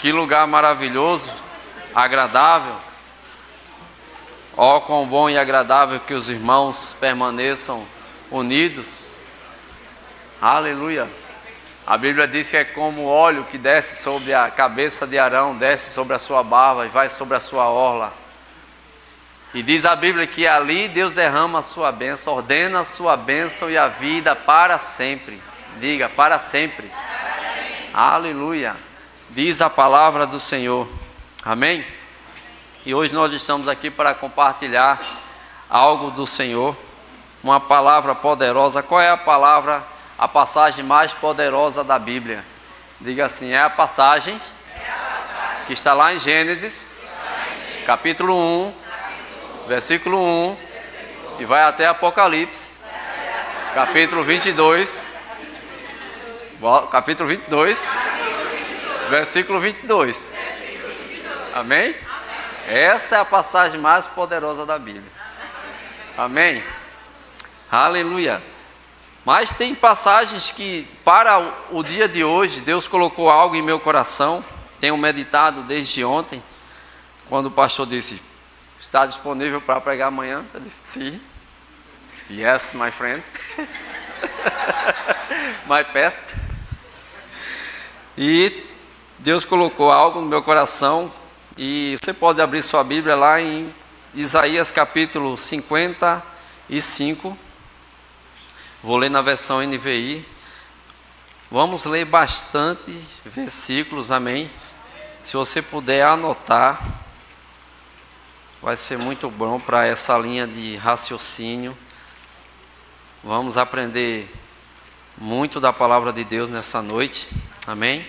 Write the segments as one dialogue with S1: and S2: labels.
S1: Que lugar maravilhoso, agradável. Ó, quão bom e agradável que os irmãos permaneçam unidos. Aleluia. A Bíblia diz que é como o óleo que desce sobre a cabeça de Arão, desce sobre a sua barba e vai sobre a sua orla. E diz a Bíblia que ali Deus derrama a sua bênção, ordena a sua bênção e a vida para sempre. Diga, para sempre. Aleluia. Diz a palavra do Senhor. Amém? E hoje nós estamos aqui para compartilhar algo do Senhor, uma palavra poderosa. Qual é a palavra, a passagem mais poderosa da Bíblia? Diga assim, é a passagem que está lá em Gênesis, capítulo 1, versículo 1, e vai até Apocalipse, capítulo 22, versículo 22. Amém? Essa é a passagem mais poderosa da Bíblia. Amém? Aleluia. Mas tem passagens que, para o dia de hoje, Deus colocou algo em meu coração. Tenho meditado desde ontem, quando o pastor disse, está disponível para pregar amanhã? Eu disse, sim. Yes, my friend. My best. E Deus colocou algo no meu coração. E você pode abrir sua Bíblia lá em Isaías capítulo 55. Vou ler na versão NVI. Vamos ler bastante versículos, amém? Se você puder anotar, vai ser muito bom para essa linha de raciocínio. Vamos aprender muito da palavra de Deus nessa noite, amém?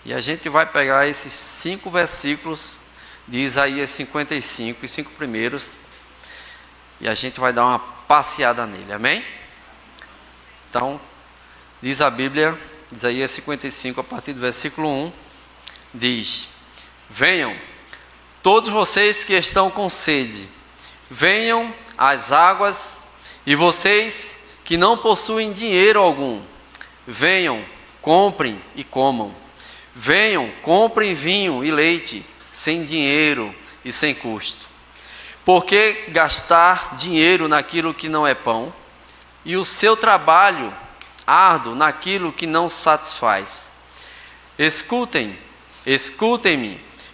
S1: E a gente vai pegar esses 5 versículos de Isaías 55, os 5 primeiros, e a gente vai dar uma passeada nele, amém? Então, diz a Bíblia, Isaías 55, a partir do versículo 1, diz: venham, todos vocês que estão com sede, venham às águas, e vocês que não possuem dinheiro algum, venham, comprem e comam. Venham, comprem vinho e leite, sem dinheiro e sem custo. Por que gastar dinheiro naquilo que não é pão, e o seu trabalho árduo naquilo que não satisfaz? Escutem-me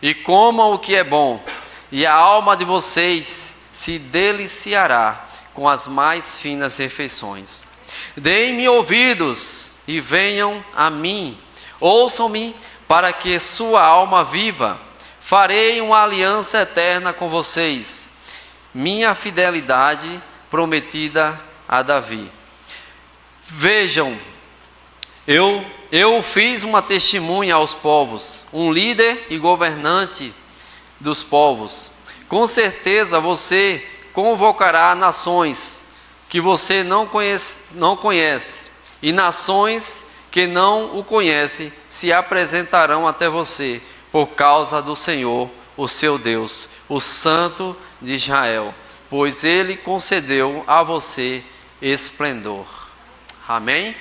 S1: e comam o que é bom, e a alma de vocês se deliciará com as mais finas refeições. Deem-me ouvidos e venham a mim, ouçam-me, para que sua alma viva. Farei uma aliança eterna com vocês, minha fidelidade prometida a Davi. Vejam, eu fiz uma testemunha aos povos, um líder e governante dos povos. Com certeza você convocará nações que você não conhece, e nações que não o conhecem se apresentarão até você, por causa do Senhor, o seu Deus, o Santo de Israel, pois Ele concedeu a você esplendor. Amém?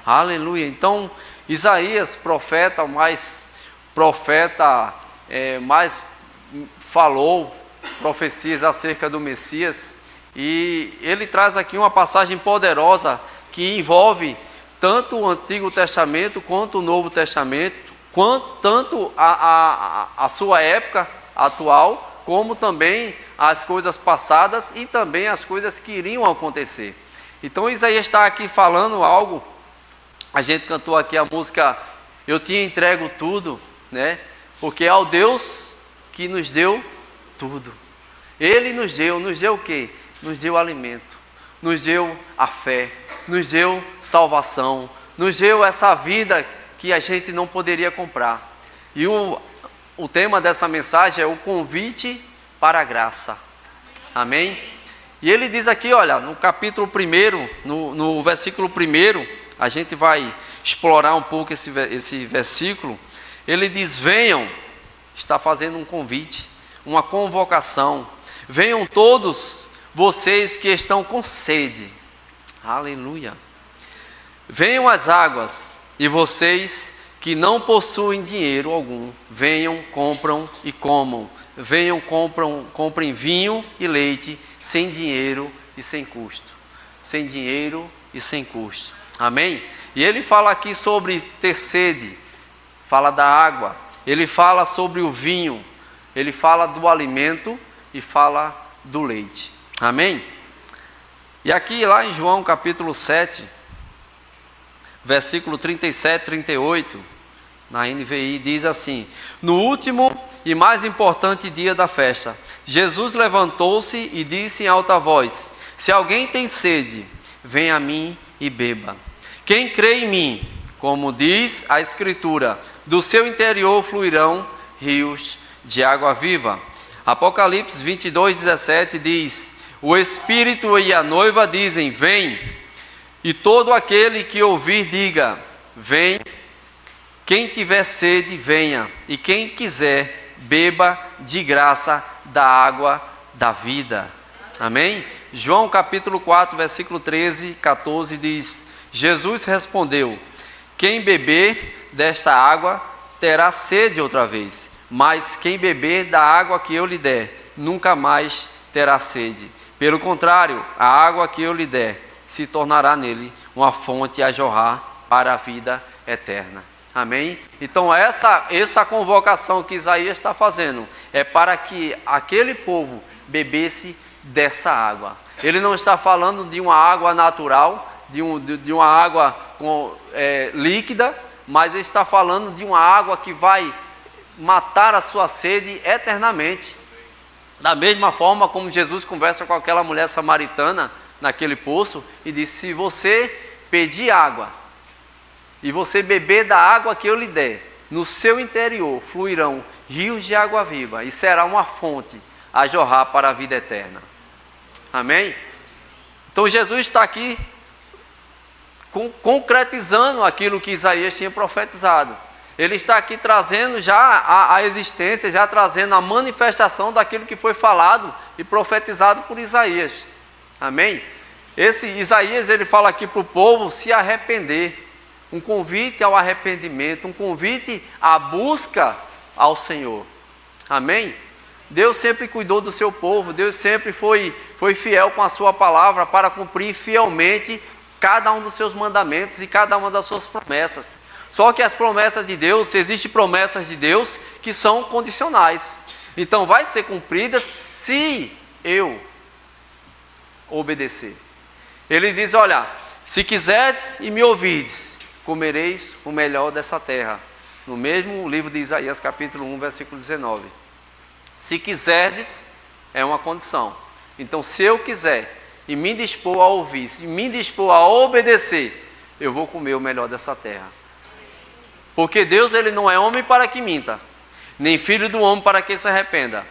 S1: Aleluia. Então, Isaías, mais falou profecias acerca do Messias, e ele traz aqui uma passagem poderosa que envolve tanto o Antigo Testamento quanto o Novo Testamento, tanto a sua época atual, como também as coisas passadas e também as coisas que iriam acontecer. Então Isaías está aqui falando algo. A gente cantou aqui a música Eu Te Entrego Tudo, né? Porque é o Deus que nos deu tudo. Ele nos deu o quê? Nos deu alimento, nos deu a fé, nos deu salvação, nos deu essa vida que a gente não poderia comprar. E o tema dessa mensagem é o convite para a graça. Amém? E ele diz aqui, olha, no capítulo 1, no versículo 1, a gente vai explorar um pouco esse versículo. Ele diz, venham, está fazendo um convite, uma convocação. Venham todos vocês que estão com sede. Aleluia. Venham às águas, e vocês que não possuem dinheiro algum, venham, compram e comam. Venham, comprem vinho e leite, sem dinheiro e sem custo. Sem dinheiro e sem custo. Amém? E ele fala aqui sobre ter sede, fala da água, ele fala sobre o vinho, ele fala do alimento e fala do leite. Amém? E aqui lá em João capítulo 7, versículo 37 e 38, na NVI diz assim: no último e mais importante dia da festa, Jesus levantou-se e disse em alta voz: se alguém tem sede, venha a mim e beba. Quem crê em mim, como diz a Escritura, do seu interior fluirão rios de água viva. Apocalipse 22, 17 diz: o Espírito e a noiva dizem: vem. E todo aquele que ouvir diga: vem. Quem tiver sede, venha. E quem quiser, beba de graça da água da vida. Amém? João capítulo 4, versículo 13 e 14 diz: Jesus respondeu: quem beber desta água terá sede outra vez, mas quem beber da água que eu lhe der, nunca mais terá sede. Pelo contrário, a água que eu lhe der se tornará nele uma fonte a jorrar para a vida eterna. Amém? Então essa convocação que Isaías está fazendo é para que aquele povo bebesse dessa água. Ele não está falando de uma água natural, de uma água líquida, mas ele está falando de uma água que vai matar a sua sede eternamente. Da mesma forma como Jesus conversa com aquela mulher samaritana naquele poço e disse: se você pedir água e você beber da água que eu lhe der, no seu interior fluirão rios de água viva e será uma fonte a jorrar para a vida eterna. Amém? Então Jesus está aqui concretizando aquilo que Isaías tinha profetizado. Ele está aqui trazendo já a existência, já trazendo a manifestação daquilo que foi falado e profetizado por Isaías. Amém? Esse Isaías, ele fala aqui para o povo se arrepender. Um convite ao arrependimento, um convite à busca ao Senhor. Amém? Deus sempre cuidou do seu povo, Deus sempre foi fiel com a sua palavra para cumprir fielmente cada um dos seus mandamentos e cada uma das suas promessas. Só que as promessas de Deus, existem promessas de Deus que são condicionais. Então vai ser cumprida se eu obedecer. Ele diz: olha, se quiseres e me ouvides, comereis o melhor dessa terra. No mesmo livro de Isaías, capítulo 1, versículo 19. Se quiserdes, é uma condição. Então, se eu quiser e me dispor a ouvir, se me dispor a obedecer, eu vou comer o melhor dessa terra. Porque Deus, ele não é homem para que minta, nem filho do homem para que se arrependa.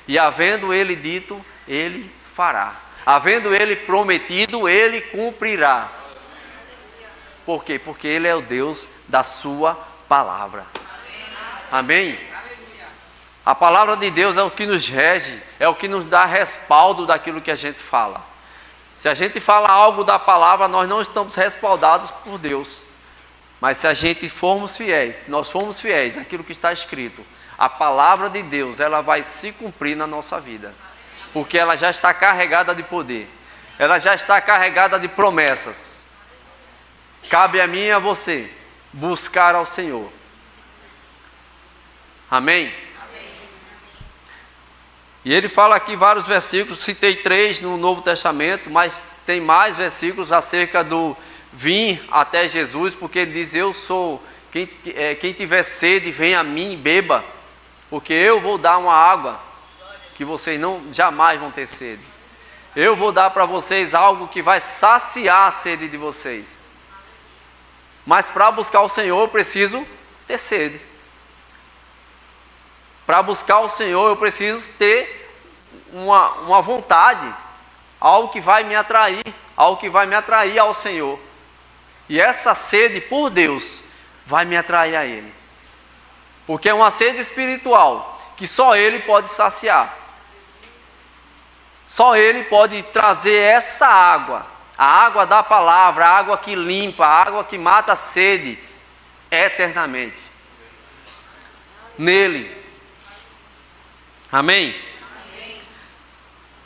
S1: E havendo ele dito, ele fará. Havendo ele prometido, ele cumprirá. Por quê? Porque ele é o Deus da sua palavra. Amém? A palavra de Deus é o que nos rege, é o que nos dá respaldo daquilo que a gente fala. Se a gente fala algo da palavra, nós não estamos respaldados por Deus. Mas se a gente formos fiéis, nós formos fiéis àquilo que está escrito, a palavra de Deus, ela vai se cumprir na nossa vida. Porque ela já está carregada de poder. Ela já está carregada de promessas. Cabe a mim e a você buscar ao Senhor. Amém? E ele fala aqui vários versículos, citei 3 no Novo Testamento, mas tem mais versículos acerca do vir até Jesus, porque ele diz: eu sou, quem tiver sede, venha a mim e beba, porque eu vou dar uma água que vocês jamais vão ter sede. Eu vou dar para vocês algo que vai saciar a sede de vocês. Mas para buscar o Senhor eu preciso ter sede. Para buscar o Senhor eu preciso ter uma vontade, algo que vai me atrair, algo que vai me atrair ao Senhor. E essa sede por Deus vai me atrair a Ele. Porque é uma sede espiritual que só Ele pode saciar. Só Ele pode trazer essa água, a água da palavra, a água que limpa, a água que mata a sede eternamente. Nele. Amém?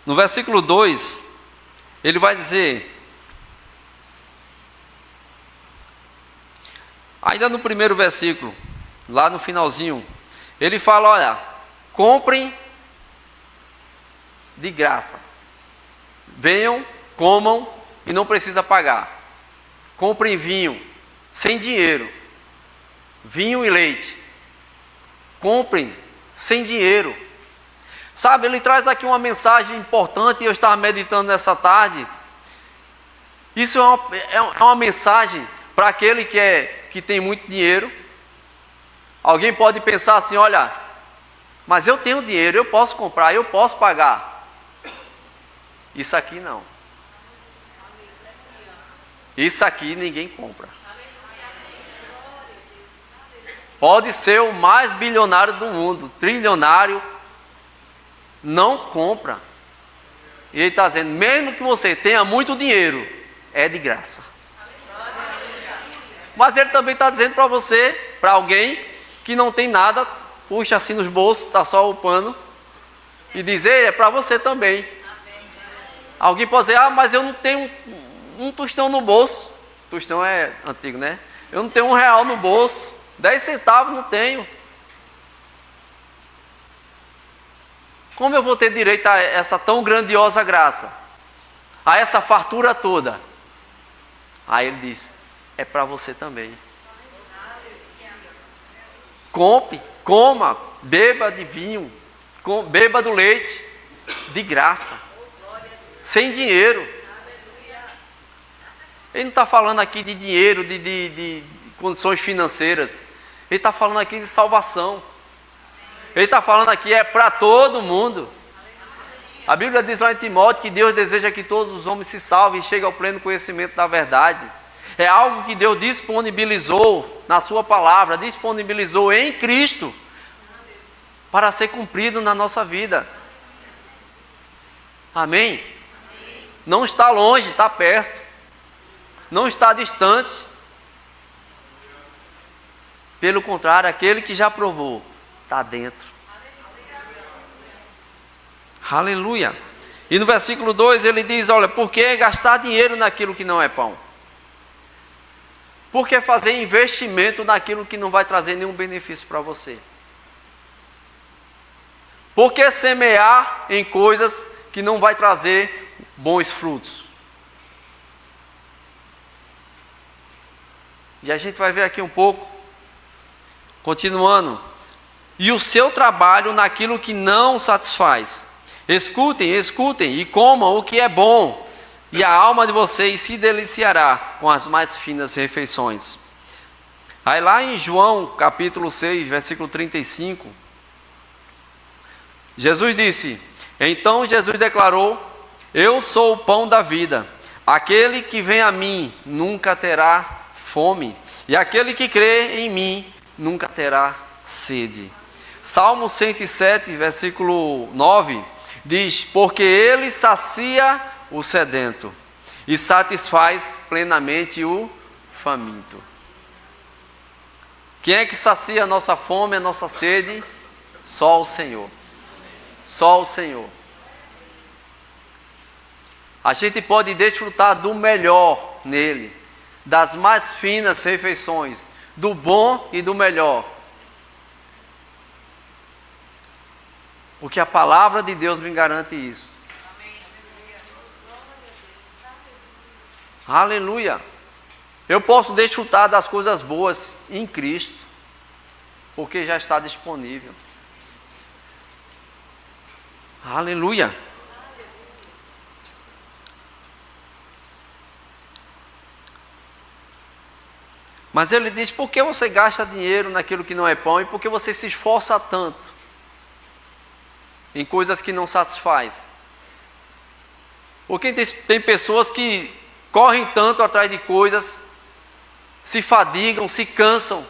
S1: No versículo 2, ele vai dizer, ainda no primeiro versículo, lá no finalzinho, ele fala, olha, comprem de graça. Venham, comam e não precisa pagar. Comprem vinho, sem dinheiro. Vinho e leite. Comprem, sem dinheiro. Sabe, ele traz aqui uma mensagem importante, e eu estava meditando nessa tarde. Isso é uma mensagem para aquele que tem muito dinheiro. Alguém pode pensar assim, olha, mas eu tenho dinheiro, eu posso comprar, eu posso pagar. Isso aqui não. Isso aqui ninguém compra. Pode ser o mais bilionário do mundo, trilionário, não compra. E ele está dizendo, mesmo que você tenha muito dinheiro, é de graça. Mas ele também está dizendo para você, para alguém que não tem nada, puxa assim nos bolsos, está só o pano, e diz, ei, é para você também. Alguém pode dizer, ah, mas eu não tenho um tostão no bolso. Tostão é antigo, né? Eu não tenho R$1 no bolso, 10 centavos não tenho. Como eu vou ter direito a essa tão grandiosa graça? A essa fartura toda? Aí ele diz, é para você também. Compre, coma, beba de vinho, beba do leite, de graça, sem dinheiro. Ele não está falando aqui de dinheiro, de condições financeiras. Ele está falando aqui de salvação. Ele está falando aqui, é para todo mundo. A Bíblia diz lá em Timóteo que Deus deseja que todos os homens se salvem e cheguem ao pleno conhecimento da verdade. É algo que Deus disponibilizou na sua palavra, disponibilizou em Cristo para ser cumprido na nossa vida. Amém? Não está longe, está perto. Não está distante. Pelo contrário, aquele que já provou, está dentro. Aleluia. E no versículo 2 ele diz, olha, por que gastar dinheiro naquilo que não é pão? Por que fazer investimento naquilo que não vai trazer nenhum benefício para você? Por que semear em coisas que não vai trazer bons frutos? E a gente vai ver aqui um pouco, continuando. E o seu trabalho naquilo que não satisfaz. Escutem e comam o que é bom, e a alma de vocês se deliciará com as mais finas refeições. Aí lá em João capítulo 6, versículo 35, Jesus disse, então Jesus declarou, eu sou o pão da vida, aquele que vem a mim nunca terá fome, e aquele que crê em mim nunca terá sede. Salmo 107, versículo 9, diz, porque ele sacia o sedento e satisfaz plenamente o faminto. Quem é que sacia a nossa fome, a nossa sede? Só o Senhor. Só o Senhor. A gente pode desfrutar do melhor nele, das mais finas refeições, do bom e do melhor. Porque a palavra de Deus me garante isso. Aleluia. Eu posso desfrutar das coisas boas em Cristo, porque já está disponível. Aleluia. Mas ele diz, por que você gasta dinheiro naquilo que não é pão e por que você se esforça tanto em coisas que não satisfaz? Porque tem pessoas que correm tanto atrás de coisas, se fadigam, se cansam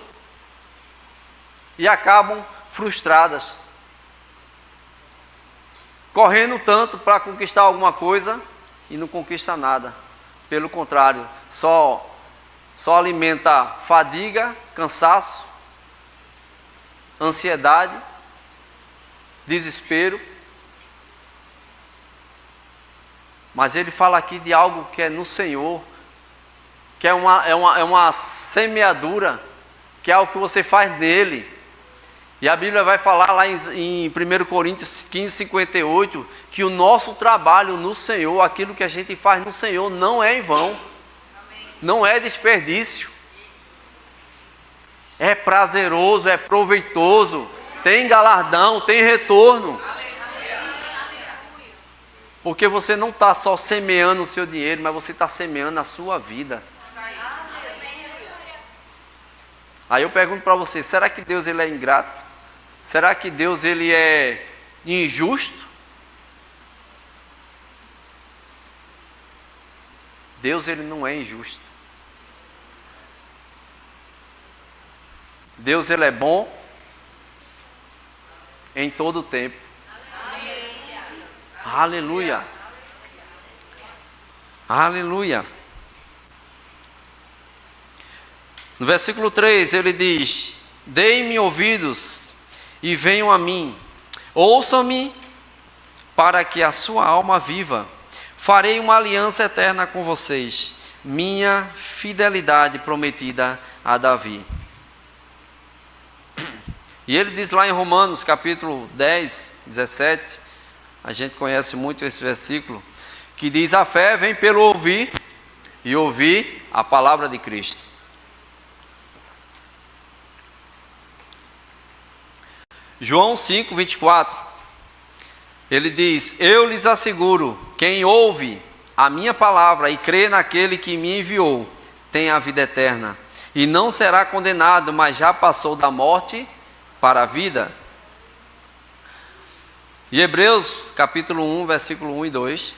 S1: e acabam frustradas. Correndo tanto para conquistar alguma coisa e não conquista nada. Pelo contrário, só só alimenta fadiga, cansaço, ansiedade, desespero. Mas ele fala aqui de algo que é no Senhor, que é uma semeadura, que é algo que você faz nele. E a Bíblia vai falar lá em 1 Coríntios 15, 58, que o nosso trabalho no Senhor, aquilo que a gente faz no Senhor, não é em vão, não é desperdício, é prazeroso, é proveitoso, tem galardão, tem retorno. Porque você não está só semeando o seu dinheiro, mas você está semeando a sua vida. Aí eu pergunto para você, será que Deus ele é ingrato? Será que Deus ele é injusto? Deus ele não é injusto. Deus ele é bom em todo o tempo. Aleluia. Aleluia. No versículo 3 ele diz: deem-me ouvidos e venham a mim, ouçam-me, para que a sua alma viva. Farei uma aliança eterna com vocês, minha fidelidade prometida a Davi. E ele diz lá em Romanos capítulo 10, 17, a gente conhece muito esse versículo, que diz: a fé vem pelo ouvir, e ouvir a palavra de Cristo. João 5, 24, ele diz: eu lhes asseguro, quem ouve a minha palavra e crê naquele que me enviou, tem a vida eterna, e não será condenado, mas já passou da morte para a vida. E Hebreus capítulo 1, versículo 1 e 2.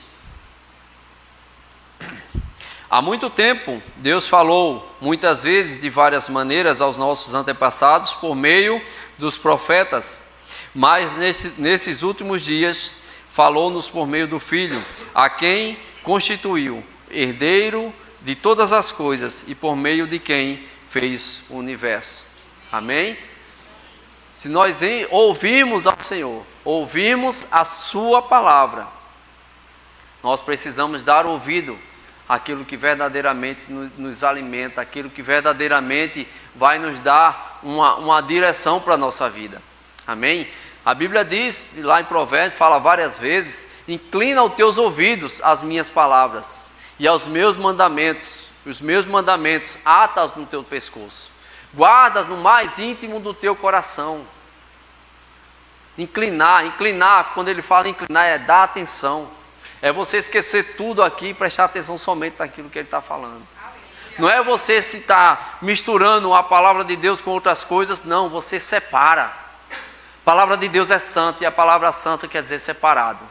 S1: Há muito tempo, Deus falou muitas vezes de várias maneiras aos nossos antepassados por meio dos profetas, mas nesses últimos dias falou-nos por meio do Filho, a quem constituiu herdeiro de todas as coisas e por meio de quem fez o universo. Amém? Se nós ouvirmos ao Senhor, ouvirmos a sua palavra, nós precisamos dar ouvido àquilo que verdadeiramente nos alimenta, aquilo que verdadeiramente vai nos dar uma direção para a nossa vida. Amém? A Bíblia diz, lá em Provérbios, fala várias vezes: inclina os teus ouvidos às minhas palavras e aos meus mandamentos. Os meus mandamentos ata-os no teu pescoço, guarda-os no mais íntimo do teu coração. Inclinar, quando ele fala inclinar, é dar atenção. É você esquecer tudo aqui e prestar atenção somente naquilo que ele está falando. Não é você se estar misturando a palavra de Deus com outras coisas, não, você separa. A palavra de Deus é santa e a palavra santa quer dizer separado.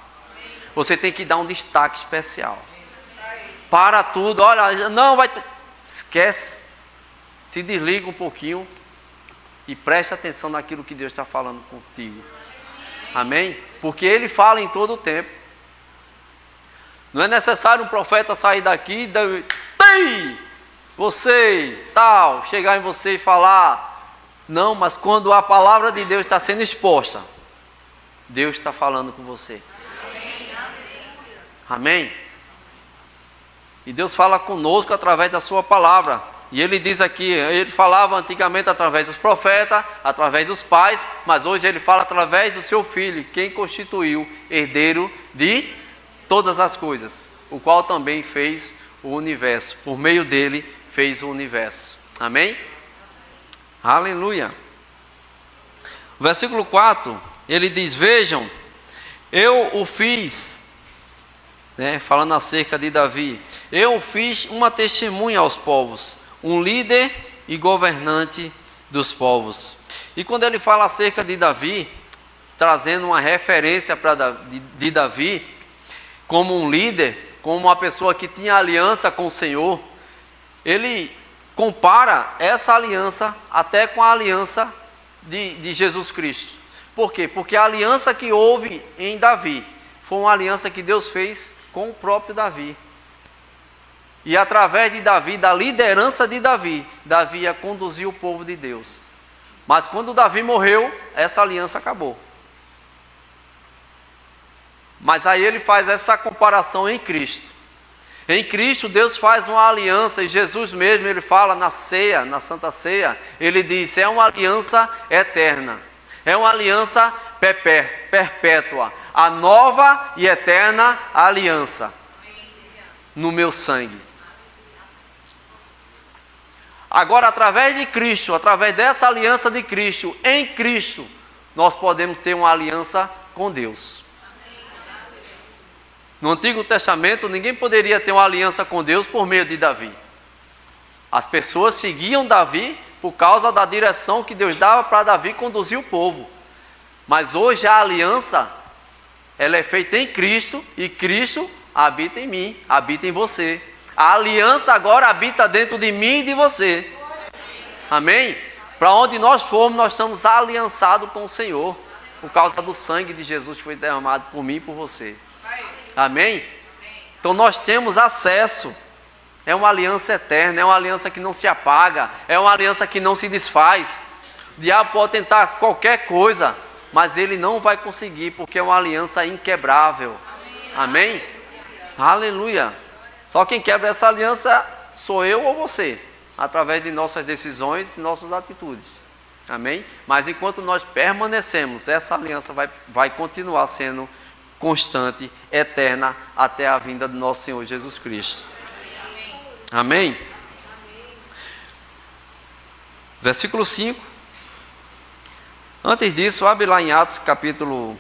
S1: Você tem que dar um destaque especial. Para tudo, olha, não vai... Esquece, se desliga um pouquinho e preste atenção naquilo que Deus está falando contigo. Amém? Porque Ele fala em todo o tempo. Não é necessário um profeta sair daqui e você, tal, chegar em você e falar. Não, mas quando a palavra de Deus está sendo exposta, Deus está falando com você. Amém? E Deus fala conosco através da sua palavra. E Ele diz aqui, Ele falava antigamente através dos profetas, através dos pais, mas hoje Ele fala através do seu Filho, quem constituiu herdeiro de todas as coisas, o qual também fez o universo, por meio dele fez o universo. Amém? Aleluia. Versículo 4, ele diz: vejam, eu o fiz, falando acerca de Davi, eu fiz uma testemunha aos povos, um líder e governante dos povos. E quando ele fala acerca de Davi, trazendo uma referência de Davi, como um líder, como uma pessoa que tinha aliança com o Senhor, ele compara essa aliança até com a aliança de Jesus Cristo. Por quê? Porque a aliança que houve em Davi foi uma aliança que Deus fez com o próprio Davi. E através de Davi, da liderança de Davi, Davi ia conduzir o povo de Deus. Mas quando Davi morreu, essa aliança acabou. Mas aí ele faz essa comparação em Cristo. Em Cristo Deus faz uma aliança, e Jesus mesmo, ele fala na ceia, na Santa Ceia, ele diz, é uma aliança eterna, é uma aliança perpétua, a nova e eterna aliança, no meu sangue. Agora, através de Cristo, através dessa aliança de Cristo, em Cristo, nós podemos ter uma aliança com Deus. No Antigo Testamento, ninguém poderia ter uma aliança com Deus por meio de Davi. As pessoas seguiam Davi por causa da direção que Deus dava para Davi conduzir o povo. Mas hoje a aliança, ela é feita em Cristo, e Cristo habita em mim, habita em você. A aliança agora habita dentro de mim e de você. Amém? Para onde nós formos, nós estamos aliançados com o Senhor, por causa do sangue de Jesus que foi derramado por mim e por você. Amém? Então nós temos acesso. É uma aliança eterna, é uma aliança que não se apaga, é uma aliança que não se desfaz. O diabo pode tentar qualquer coisa, mas ele não vai conseguir, porque é uma aliança inquebrável. Amém? Aleluia. Só quem quebra essa aliança sou eu ou você, através de nossas decisões e nossas atitudes. Amém? Mas enquanto nós permanecemos, essa aliança vai continuar sendo constante, eterna, até a vinda do nosso Senhor Jesus Cristo. Amém? Versículo 5. Antes disso, abre lá em Atos capítulo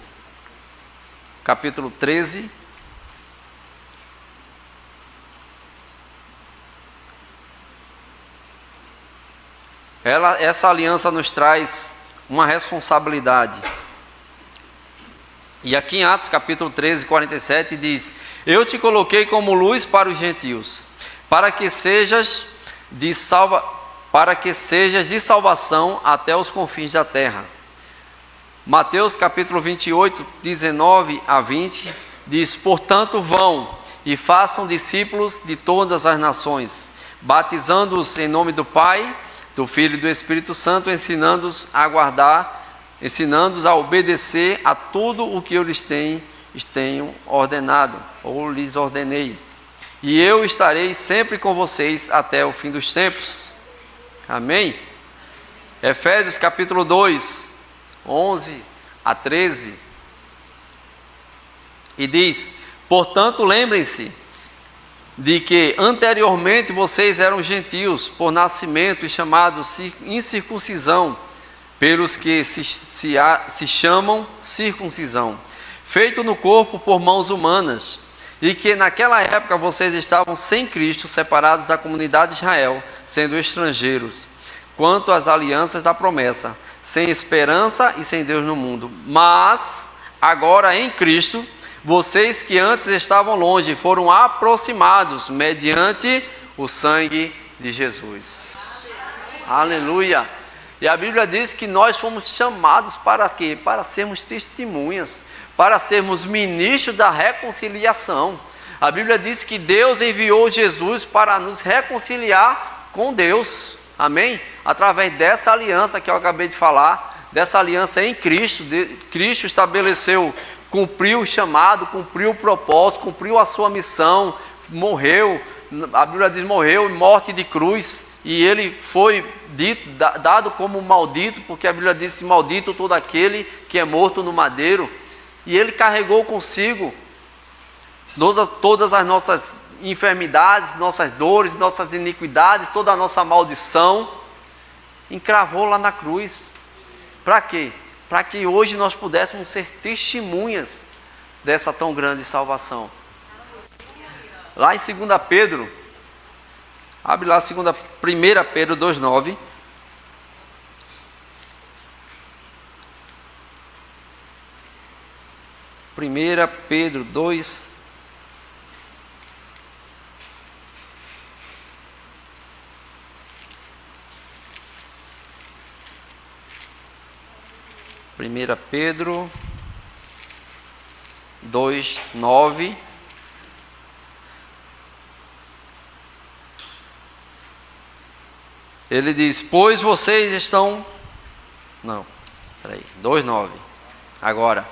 S1: 13. Essa aliança nos traz uma responsabilidade. E aqui em Atos capítulo 13, 47 diz: eu te coloquei como luz para os gentios, para que sejas de salvação até os confins da terra. Mateus capítulo 28, 19 a 20 diz: portanto vão e façam discípulos de todas as nações, batizando-os em nome do Pai, do Filho e do Espírito Santo, ensinando-os a obedecer a tudo o que eu lhes tenho ordenado, ou lhes ordenei. E eu estarei sempre com vocês até o fim dos tempos. Amém? Efésios capítulo 2, 11 a 13. E diz: portanto, lembrem-se de que anteriormente vocês eram gentios por nascimento e chamados incircuncisão, pelos que se chamam circuncisão, feito no corpo por mãos humanas, e que naquela época vocês estavam sem Cristo, separados da comunidade de Israel, sendo estrangeiros, quanto às alianças da promessa, sem esperança e sem Deus no mundo. Mas, agora em Cristo, vocês que antes estavam longe, foram aproximados mediante o sangue de Jesus. Aleluia! E a Bíblia diz que nós fomos chamados para quê? Para sermos testemunhas, para sermos ministros da reconciliação. A Bíblia diz que Deus enviou Jesus para nos reconciliar com Deus. Amém? Através dessa aliança que eu acabei de falar, dessa aliança em Cristo. Cristo estabeleceu, cumpriu o chamado, cumpriu o propósito, cumpriu a sua missão, morreu. A Bíblia diz morreu em morte de cruz, e ele foi dado como maldito, porque a Bíblia diz: maldito todo aquele que é morto no madeiro. E ele carregou consigo todas as nossas enfermidades, nossas dores, nossas iniquidades, toda a nossa maldição, encravou lá na cruz. Para quê? Para que hoje nós pudéssemos ser testemunhas dessa tão grande salvação. Lá em 2 Pedro, abre lá 1 Pedro 2,9. Primeira Pedro 2, Primeira Pedro 2:9. Ele diz: pois vocês estão... Não, peraí, 2:9. Agora,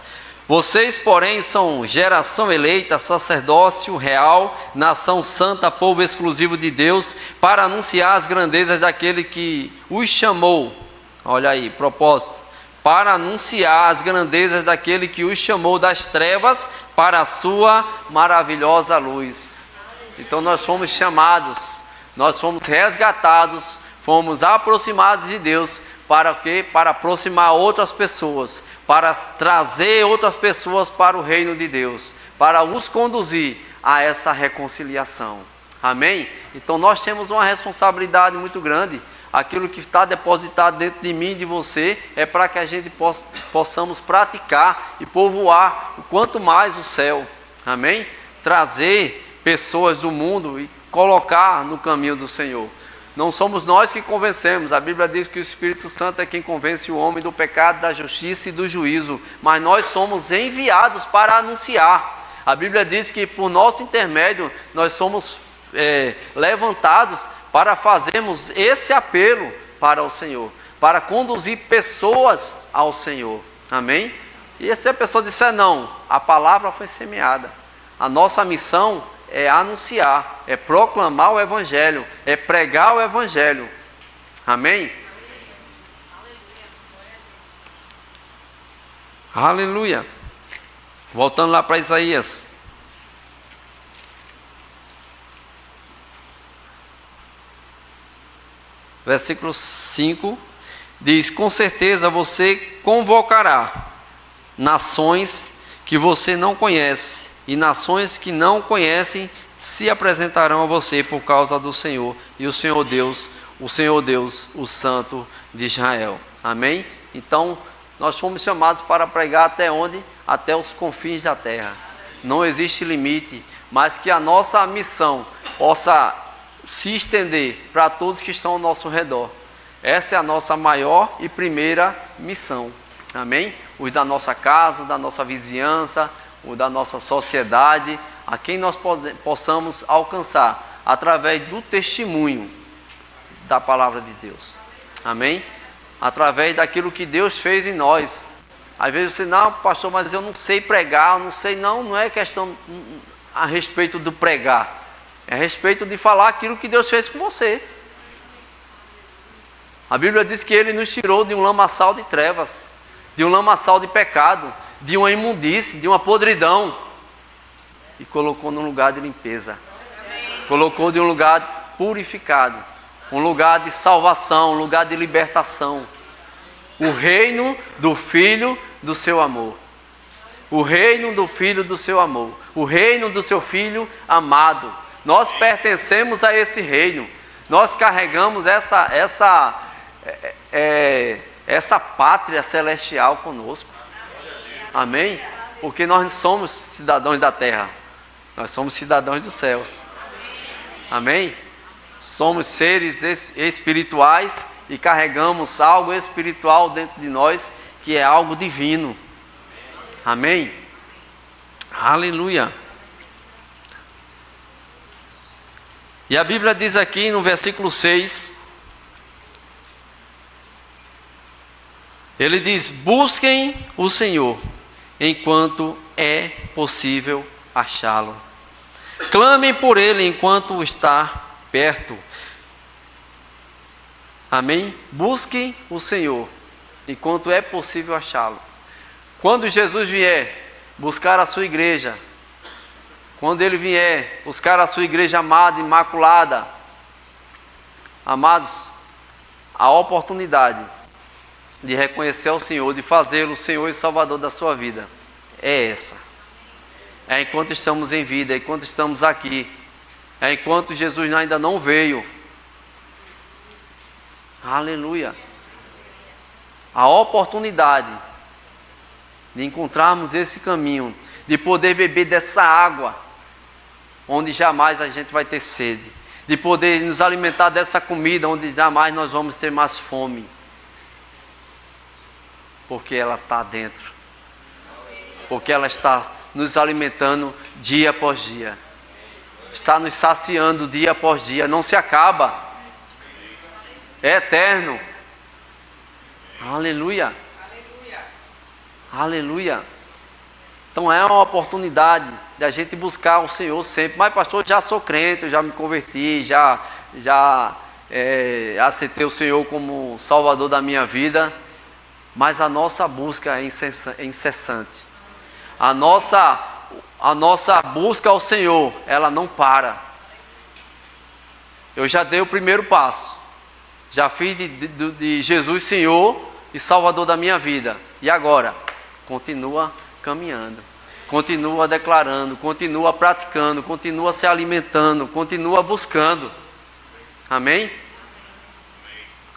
S1: vocês, porém, são geração eleita, sacerdócio real, nação santa, povo exclusivo de Deus, para anunciar as grandezas daquele que os chamou. Olha aí, propósito. Para anunciar as grandezas daquele que os chamou das trevas para a sua maravilhosa luz. Então nós fomos chamados, nós fomos resgatados, fomos aproximados de Deus. Para o quê? Para aproximar outras pessoas, para trazer outras pessoas para o reino de Deus, para os conduzir a essa reconciliação. Amém? Então nós temos uma responsabilidade muito grande. Aquilo que está depositado dentro de mim e de você é para que a gente possamos praticar e povoar o quanto mais o céu. Amém? Trazer pessoas do mundo e colocar no caminho do Senhor. Não somos nós que convencemos. A Bíblia diz que o Espírito Santo é quem convence o homem do pecado, da justiça e do juízo. Mas nós somos enviados para anunciar. A Bíblia diz que por nosso intermédio nós somos levantados para fazermos esse apelo para o Senhor, para conduzir pessoas ao Senhor. Amém? E se a pessoa disser não, a palavra foi semeada. A nossa missão é anunciar, é proclamar o Evangelho, é pregar o Evangelho. Amém? Aleluia. Voltando lá para Isaías. Versículo 5 diz: com certeza você convocará nações que você não conhece, e nações que não conhecem se apresentarão a você por causa do Senhor, e o Senhor Deus, o Santo de Israel. Amém? Então, nós fomos chamados para pregar até onde? Até os confins da terra. Não existe limite, mas que a nossa missão possa se estender para todos que estão ao nosso redor. Essa é a nossa maior e primeira missão. Amém? Os da nossa casa, da nossa vizinhança, o da nossa sociedade, a quem nós possamos alcançar através do testemunho da palavra de Deus. Amém? Através daquilo que Deus fez em nós. Às vezes você, não, pastor, mas eu não sei pregar, eu não sei. Não é questão a respeito do pregar. É a respeito de falar aquilo que Deus fez com você. A Bíblia diz que Ele nos tirou de um lamaçal de trevas, de um lamaçal de pecado, de uma imundície, de uma podridão, e colocou num lugar de limpeza. Colocou de um lugar purificado, um lugar de salvação, um lugar de libertação. O reino do Filho do seu amor. O reino do Filho do seu amor. O reino do seu Filho amado. Nós pertencemos a esse reino. Nós carregamos essa pátria celestial conosco. Amém? Porque nós não somos cidadãos da terra. Nós somos cidadãos dos céus. Amém? Somos seres espirituais e carregamos algo espiritual dentro de nós, que é algo divino. Amém? Aleluia. E a Bíblia diz aqui no versículo 6, ele diz: busquem o Senhor enquanto é possível achá-lo. Clamem por Ele enquanto está perto. Amém? Busquem o Senhor enquanto é possível achá-lo. Quando Jesus vier buscar a sua igreja, quando Ele vier buscar a sua igreja amada, imaculada, amados, a oportunidade de reconhecer ao Senhor, de fazê-lo o Senhor e Salvador da sua vida, é essa. É enquanto estamos em vida, é enquanto estamos aqui, é enquanto Jesus ainda não veio. Aleluia. A oportunidade de encontrarmos esse caminho, de poder beber dessa água, onde jamais a gente vai ter sede, de poder nos alimentar dessa comida, onde jamais nós vamos ter mais fome, porque ela está dentro, porque ela está nos alimentando dia após dia, está nos saciando dia após dia, não se acaba. é eterno. Aleluia. Aleluia. Então é uma oportunidade da gente buscar o Senhor sempre. Mas pastor, já sou crente, eu já me converti, já aceitei o Senhor como Salvador da minha vida. Mas a nossa busca é incessante. A nossa busca ao Senhor, ela não para. Eu já dei o primeiro passo. Já fiz de Jesus Senhor e Salvador da minha vida. E agora? Continua caminhando. Continua declarando, continua praticando, continua se alimentando, continua buscando. Amém?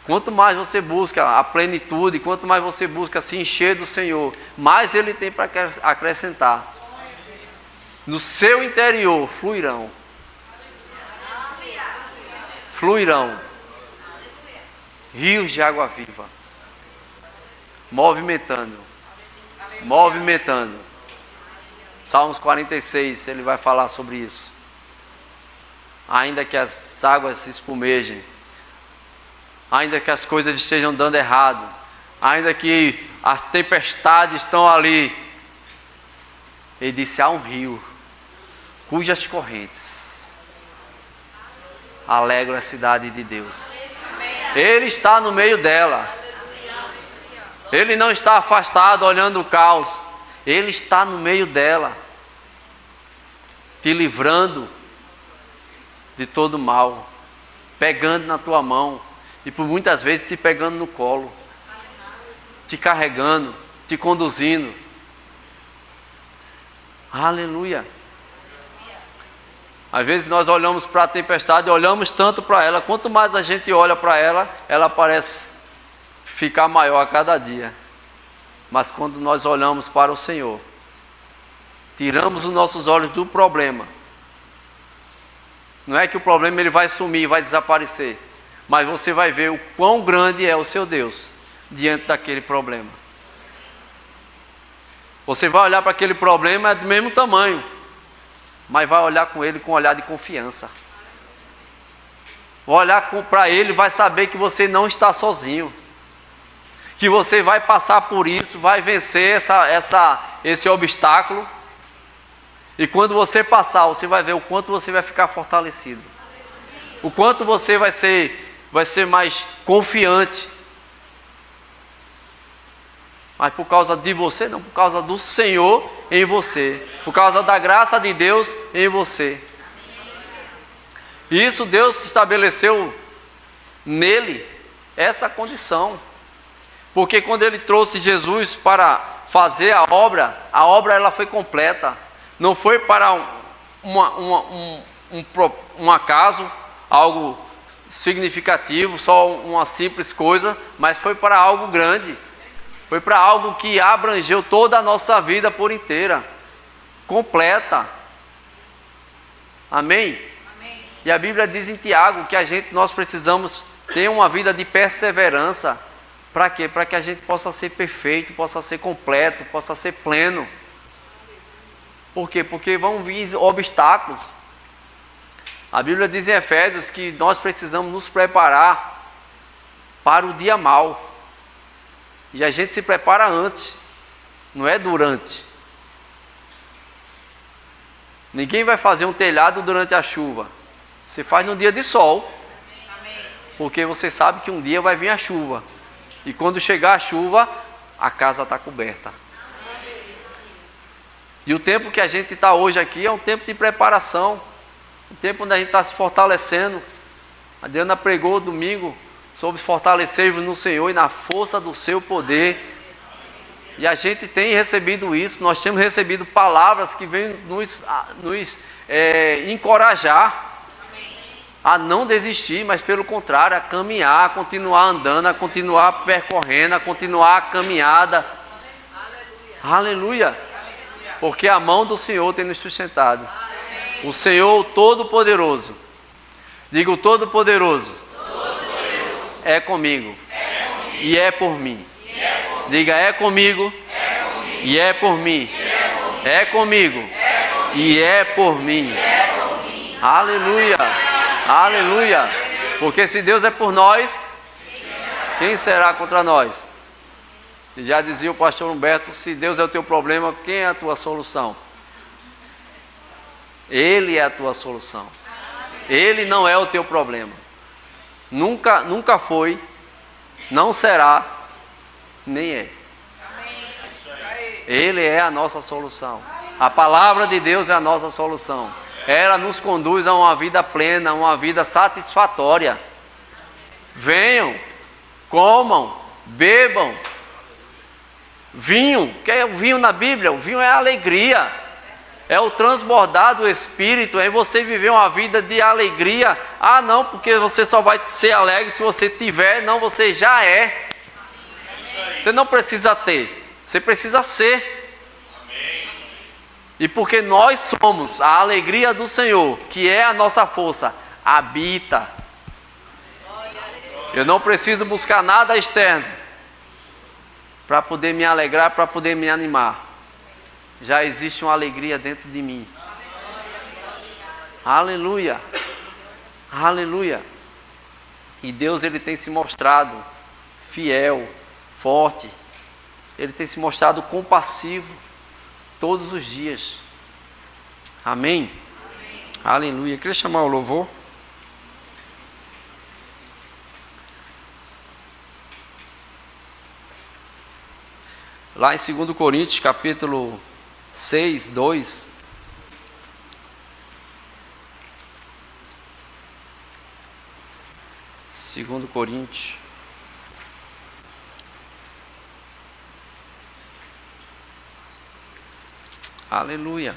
S1: Quanto mais você busca a plenitude, quanto mais você busca se encher do Senhor, mais Ele tem para acrescentar. No seu interior fluirão rios de água viva, movimentando. Salmos 46, ele vai falar sobre isso. Ainda que as águas se espumejem, ainda que as coisas estejam dando errado, ainda que as tempestades estão ali, ele disse: há um rio cujas correntes alegram a cidade de Deus. Ele está no meio dela. Ele não está afastado olhando o caos. Ele está no meio dela, te livrando de todo mal, pegando na tua mão e por muitas vezes te pegando no colo, te carregando, te conduzindo. Aleluia. Às vezes nós olhamos para a tempestade, olhamos tanto para ela, quanto mais a gente olha para ela, ela parece ficar maior a cada dia. Mas quando nós olhamos para o Senhor, tiramos os nossos olhos do problema. Não é que o problema ele vai sumir, vai desaparecer, mas você vai ver o quão grande é o seu Deus diante daquele problema. Você vai olhar para aquele problema, é do mesmo tamanho, mas vai olhar com ele com um olhar de confiança. Vai olhar para ele, vai saber que você não está sozinho, que você vai passar por isso, vai vencer esse obstáculo. E quando você passar, você vai ver o quanto você vai ficar fortalecido, o quanto você vai ser mais confiante. Mas por causa de você, não, por causa do Senhor em você, por causa da graça de Deus em você. E isso Deus estabeleceu nele, essa condição. Porque quando ele trouxe Jesus para fazer a obra ela foi completa. Não foi para um acaso, algo significativo, só uma simples coisa, mas foi para algo grande. Foi para algo que abrangeu toda a nossa vida por inteira, completa. Amém? Amém. E a Bíblia diz em Tiago que nós precisamos ter uma vida de perseverança. Para quê? Para que a gente possa ser perfeito, possa ser completo, possa ser pleno. Por quê? Porque vão vir obstáculos. A Bíblia diz em Efésios que nós precisamos nos preparar para o dia mau. E a gente se prepara antes, não é durante. Ninguém vai fazer um telhado durante a chuva. Você faz no dia de sol, porque você sabe que um dia vai vir a chuva. E quando chegar a chuva, a casa está coberta. E o tempo que a gente está hoje aqui é um tempo de preparação, um tempo onde a gente está se fortalecendo. A Diana pregou domingo sobre fortalecer-vos no Senhor e na força do seu poder. E a gente tem recebido isso, nós temos recebido palavras que vêm nos encorajar a não desistir, mas pelo contrário, a caminhar, a continuar andando, a continuar percorrendo, a continuar a caminhada. Aleluia. Aleluia. Porque a mão do Senhor tem nos sustentado. Amém. O Senhor Todo-Poderoso, diga o Todo-Poderoso, é comigo, e é por mim. Diga, é comigo, e é por mim. É comigo, e é por mim. Aleluia. Aleluia. Porque se Deus é por nós, Quem será contra nós? E já dizia o pastor Humberto, se Deus é o teu problema, quem é a tua solução? Ele é a tua solução. Ele não é o teu problema. Nunca foi, não será, nem é. Ele é a nossa solução. A palavra de Deus é a nossa solução. Ela nos conduz a uma vida plena, uma vida satisfatória. Venham, comam, bebam. Vinho, que é o vinho na Bíblia? O vinho é a alegria, é o transbordar do Espírito, é você viver uma vida de alegria. Ah, não, porque você só vai ser alegre se você tiver. Não, você já é. Você não precisa ter, você precisa ser. E porque nós somos a alegria do Senhor, que é a nossa força, habita. Eu não preciso buscar nada externo para poder me alegrar, para poder me animar. Já existe uma alegria dentro de mim. Aleluia. Aleluia. E Deus, Ele tem se mostrado fiel, forte. Ele tem se mostrado compassivo todos os dias. Amém? Aleluia. Queria chamar o louvor. Lá em 2 Coríntios, capítulo 6, 2. Segundo Coríntios. Aleluia.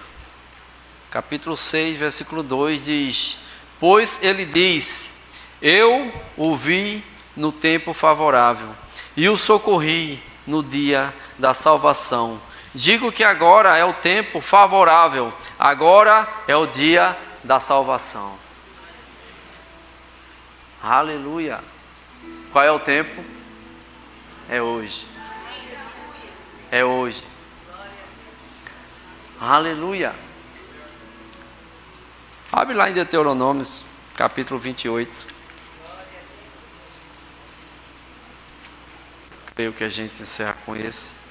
S1: Capítulo 6, versículo 2 diz: Pois ele diz, eu o vi no tempo favorável, e o socorri no dia da salvação. Digo que agora é o tempo favorável, agora é o dia da salvação. Aleluia. Qual é o tempo? É hoje. É hoje. Aleluia. Abre lá em Deuteronômio, capítulo 28. Creio que a gente encerra com esse.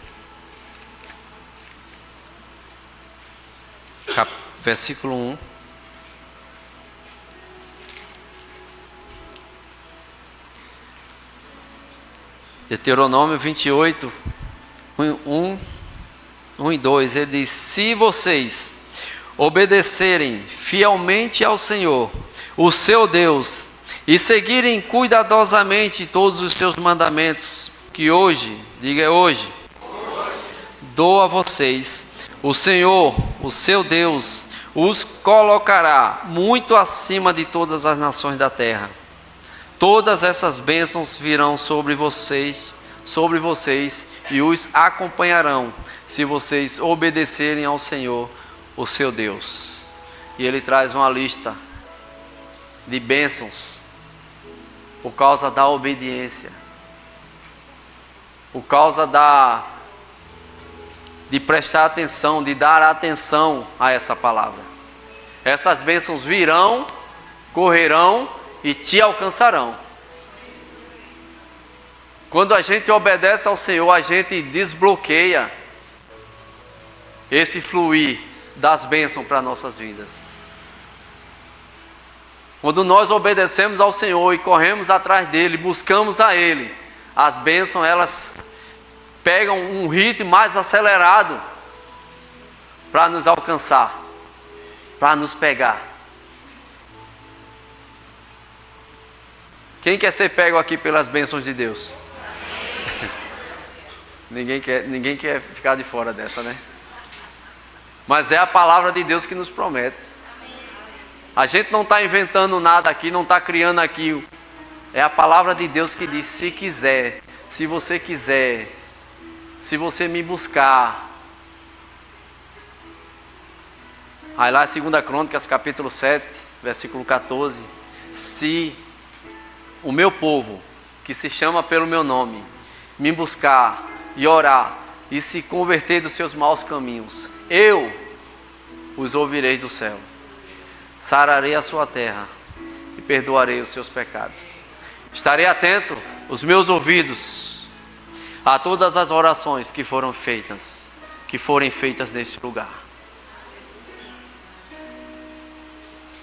S1: Versículo 1. Deuteronômio 28, 1 e 2. Ele diz: Se vocês obedecerem fielmente ao Senhor, o seu Deus, e seguirem cuidadosamente todos os seus mandamentos, que hoje, diga hoje, dou a vocês, o Senhor, o seu Deus, os colocará muito acima de todas as nações da terra. Todas essas bênçãos virão sobre vocês e os acompanharão, se vocês obedecerem ao Senhor, o seu Deus. E ele traz uma lista de bênçãos por causa da obediência, por causa de prestar atenção, de dar atenção a essa palavra. Essas bênçãos virão, correrão e te alcançarão. Quando a gente obedece ao Senhor, a gente desbloqueia esse fluir das bênçãos para nossas vidas. Quando nós obedecemos ao Senhor e corremos atrás dele, buscamos a Ele, as bênçãos elas pegam um ritmo mais acelerado para nos alcançar, para nos pegar. Quem quer ser pego aqui pelas bênçãos de Deus? Ninguém quer ficar de fora dessa, né? Mas é a palavra de Deus que nos promete. A gente não está inventando nada aqui, não está criando aqui. É a palavra de Deus que diz: se quiser, se você quiser, se você me buscar. Aí lá em 2 Crônicas, capítulo 7, versículo 14. Se o meu povo, que se chama pelo meu nome, me buscar e orar, e se converter dos seus maus caminhos, eu os ouvirei do céu, sararei a sua terra e perdoarei os seus pecados. Estarei atento os meus ouvidos a todas as orações que forem feitas nesse lugar.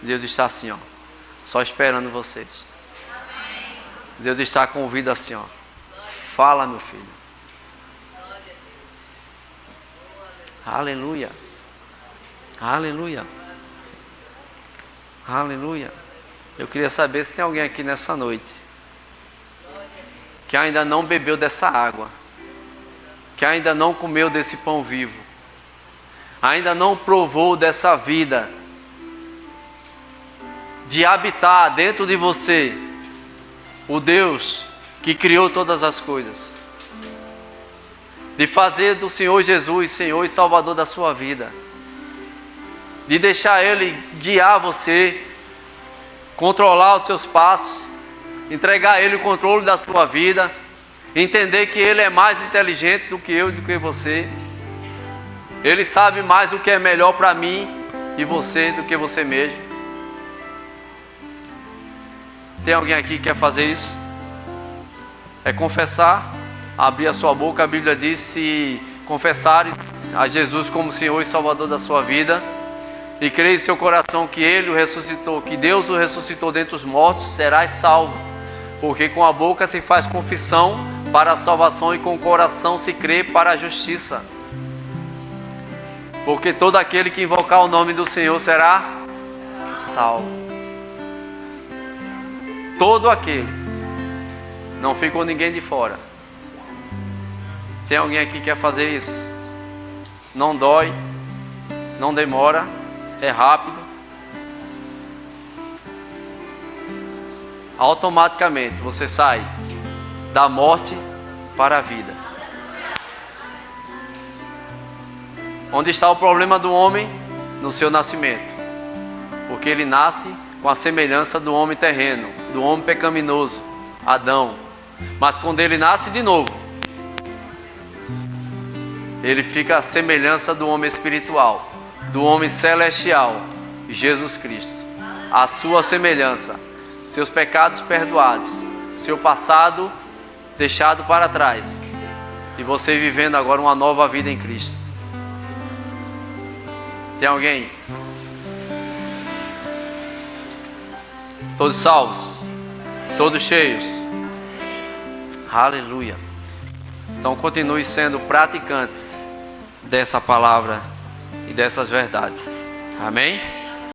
S1: Deus está assim, ó, só esperando vocês. Deus está com o ouvido assim, ó. Fala, meu filho. Aleluia. Aleluia. Aleluia. Eu queria saber se tem alguém aqui nessa noite que ainda não bebeu dessa água, que ainda não comeu desse pão vivo, ainda não provou dessa vida de habitar dentro de você o Deus que criou todas as coisas, de fazer do Senhor Jesus Senhor e Salvador da sua vida, de deixar Ele guiar você, controlar os seus passos, entregar a Ele o controle da sua vida, entender que Ele é mais inteligente do que eu e do que você. Ele sabe mais o que é melhor para mim e você do que você mesmo. Tem alguém aqui que quer fazer isso? É confessar, abrir a sua boca. A Bíblia diz: se confessares a Jesus como Senhor e Salvador da sua vida, e crer em seu coração que Ele o ressuscitou, que Deus o ressuscitou dentre os mortos, serás salvo. Porque com a boca se faz confissão para a salvação e com o coração se crê para a justiça. Porque todo aquele que invocar o nome do Senhor será salvo. Todo aquele. Não ficou ninguém de fora. Tem alguém aqui que quer fazer isso? Não dói, não demora, é rápido. Automaticamente você sai da morte para a vida. Onde está o problema do homem? No seu nascimento. Porque ele nasce com a semelhança do homem terreno, do homem pecaminoso, Adão. Mas quando ele nasce de novo, ele fica à semelhança do homem espiritual, do homem celestial, Jesus Cristo. A sua semelhança. Seus pecados perdoados, seu passado deixado para trás, e você vivendo agora uma nova vida em Cristo. Tem alguém? Todos salvos? Todos cheios? Aleluia. Então continue sendo praticantes dessa palavra e dessas verdades. Amém?